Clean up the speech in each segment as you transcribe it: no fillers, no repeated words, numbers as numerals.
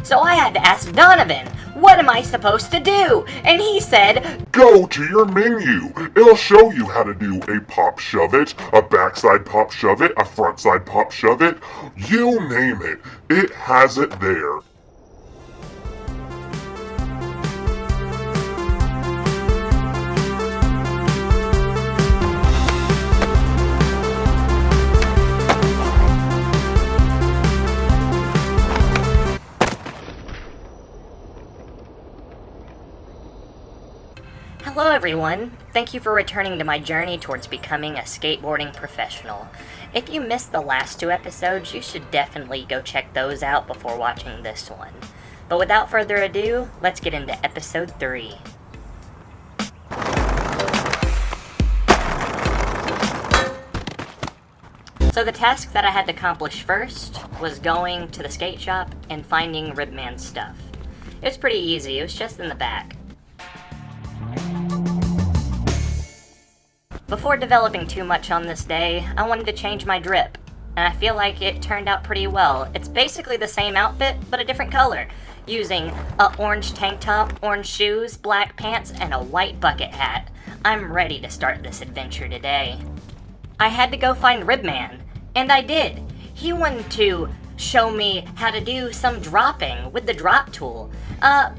so I had to ask Donovan, what am I supposed to do? And he said, go to your menu. It'll show you how to do a pop shove it, a backside pop shove it, a frontside pop shove it. You name it, it has it there. Hello everyone, thank you for returning to my journey towards becoming a skateboarding professional. If you missed the last 2 episodes, you should definitely go check those out before watching this one. But without further ado, let's get into episode 3. So the task that I had to accomplish first was going to the skate shop and finding Ribman's stuff. It was pretty easy, it was just in the back. Before developing too much on this day, I wanted to change my drip, and I feel like it turned out pretty well. It's basically the same outfit, but a different color, using an orange tank top, orange shoes, black pants, and a white bucket hat. I'm ready to start this adventure today. I had to go find Ribman, and I did. He wanted to show me how to do some dropping with the drop tool,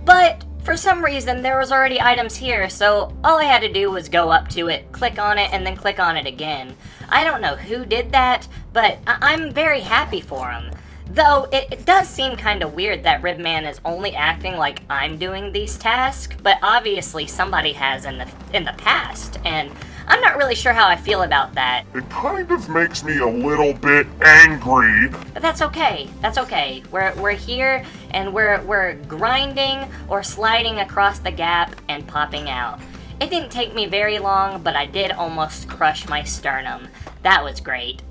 but for some reason, there was already items here, so all I had to do was go up to it, click on it, and then click on it again. I don't know who did that, but I'm very happy for him. Though, it does seem kind of weird that Ribman is only acting like I'm doing these tasks, but obviously somebody has in the past, and I'm not really sure how I feel about that. It kind of makes me a little bit angry. But that's okay. That's okay. We're here and we're grinding or sliding across the gap and popping out. It didn't take me very long, but I did almost crush my sternum. That was great.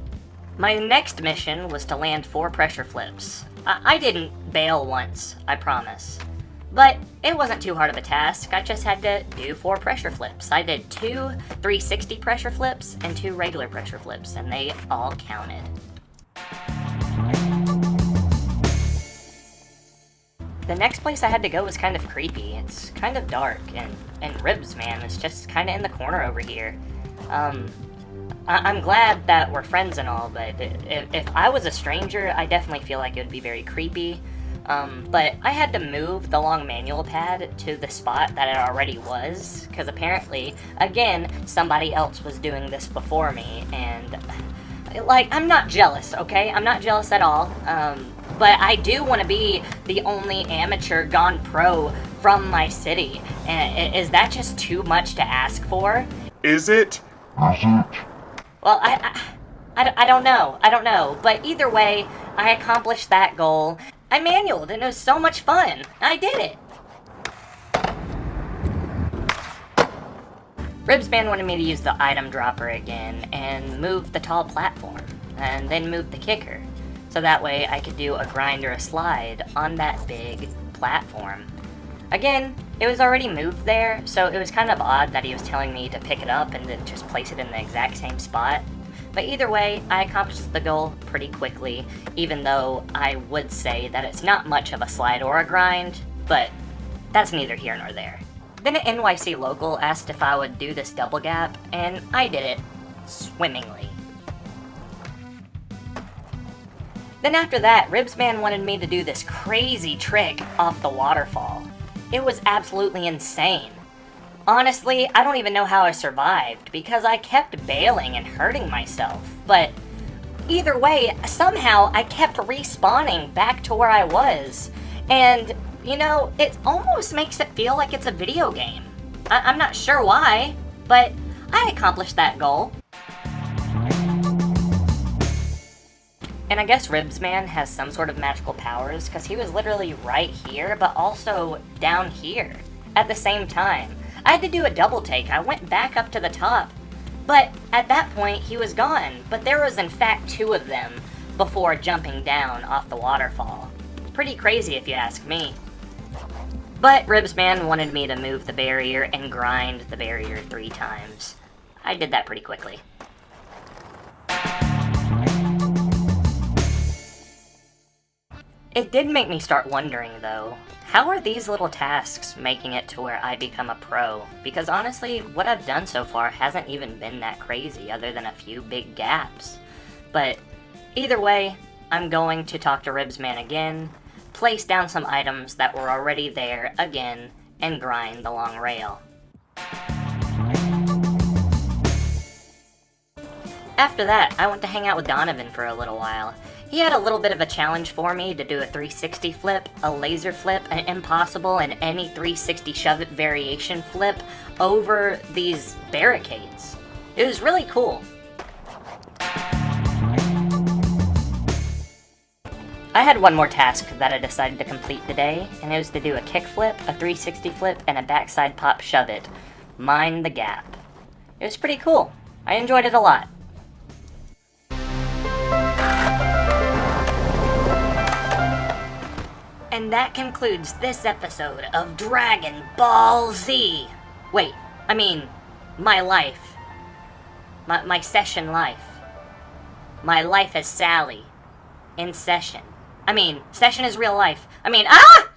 My next mission was to land 4 pressure flips. I didn't bail once, I promise. But it wasn't too hard of a task, I just had to do 4 pressure flips. I did 2 360 pressure flips and 2 regular pressure flips, and they all counted. The next place I had to go was kind of creepy. It's kind of dark, and Ribsman is just kind of in the corner over here. I'm glad that we're friends and all, but if I was a stranger, I definitely feel like it would be very creepy. But I had to move the long manual pad to the spot that it already was, because apparently, again, somebody else was doing this before me, and, like, I'm not jealous, okay? I'm not jealous at all, but I do want to be the only amateur gone pro from my city, and is that just too much to ask for? Is it? Well, I don't know, but either way, I accomplished that goal. I manualed, and it was so much fun. I did it. Ribsman wanted me to use the item dropper again and move the tall platform, and then move the kicker, so that way I could do a grind or a slide on that big platform. Again, it was already moved there, so it was kind of odd that he was telling me to pick it up and then just place it in the exact same spot. But either way, I accomplished the goal pretty quickly, even though I would say that it's not much of a slide or a grind, but that's neither here nor there. Then an NYC local asked if I would do this double gap, and I did it swimmingly. Then after that, Ribsman wanted me to do this crazy trick off the waterfall. It was absolutely insane. Honestly, I don't even know how I survived, because I kept bailing and hurting myself, but either way, somehow I kept respawning back to where I was, and, you know, it almost makes it feel like it's a video game. I'm not sure why, but I accomplished that goal. And I guess Ribsman has some sort of magical powers, because he was literally right here, but also down here at the same time. I had to do a double take. I went back up to the top, but at that point he was gone. But there was in fact 2 of them before jumping down off the waterfall. Pretty crazy if you ask me. But Ribsman wanted me to move the barrier and grind the barrier 3 times. I did that pretty quickly. It did make me start wondering, though, how are these little tasks making it to where I become a pro? Because honestly, what I've done so far hasn't even been that crazy, other than a few big gaps. But either way, I'm going to talk to Ribsman again, place down some items that were already there again, and grind the long rail. After that, I went to hang out with Donovan for a little while. He had a little bit of a challenge for me to do a 360 flip, a laser flip, an impossible, and any 360 shove it variation flip over these barricades. It was really cool. I had one more task that I decided to complete today, and it was to do a kick flip, a 360 flip, and a backside pop shove it. Mind the gap. It was pretty cool. I enjoyed it a lot. And that concludes this episode of Dragon Ball Z. Wait, I mean, my life. My session life. My life as Sally. In session. I mean, session is real life. I mean, ah!